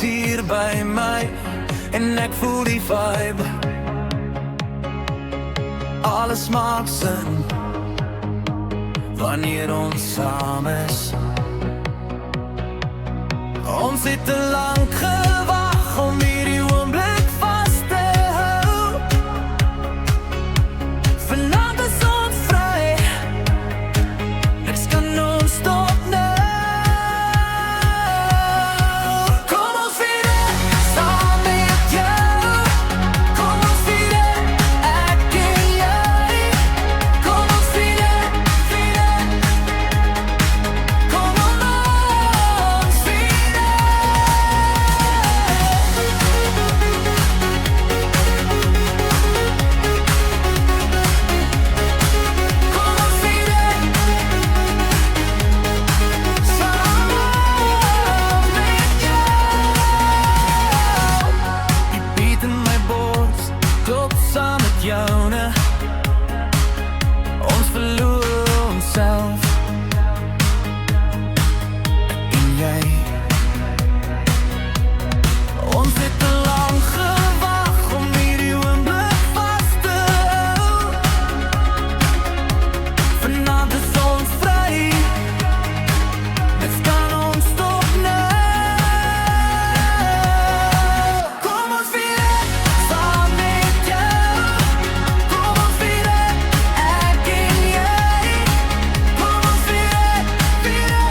is hier bij mij en ik voel die vibe. Alles maakt zin wanneer ons samen is. Ons het te lang gewacht om hierdie oomblik vast te hou. Vanavond is ons vry, niks kan ons stop nou. Kom ons vier dit saam met jou. Kom ons vier dit, ek en jy. Kom ons vier dit, vier dit. Kom ons vier dit. Kom ons vier dit saam met jou. Die beat in my borst klop saam met joune. Ons verloor onsself, ek en jy. Ons het te lang gewag om hierdie oomblik vast te hou. Vanavond is ons vry, niks kan ons stop nou. Kom ons vier dit saam met jou. Kom ons vier dit, ek en jy. Kom ons vier dit, vier dit.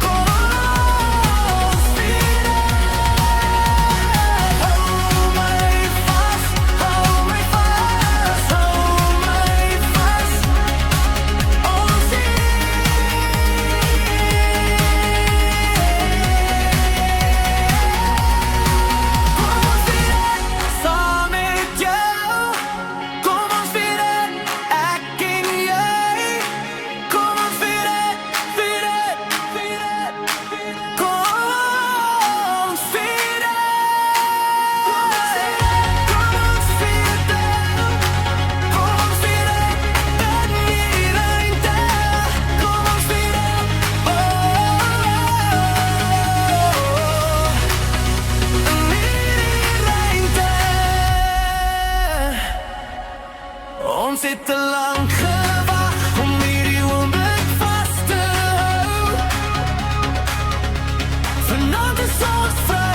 Kom ons vier dit. Hou my vas, hou my vas, hou my vas. Ons Kom ons vier dit saam met jou. Kom ons vier dit, ek en jy. Kom ons vier dit, vier dit, vier dit, vier dit. Kom ons vier dit. Kom ons vier dit, kom ons vier dit. Kom ons vier dit in hierdie ruimte. Kom ons vier dit, in hierdie ruimte. Ons het te lang gewag om hierdie oomblik vast te hou. Vanavond is ons vry.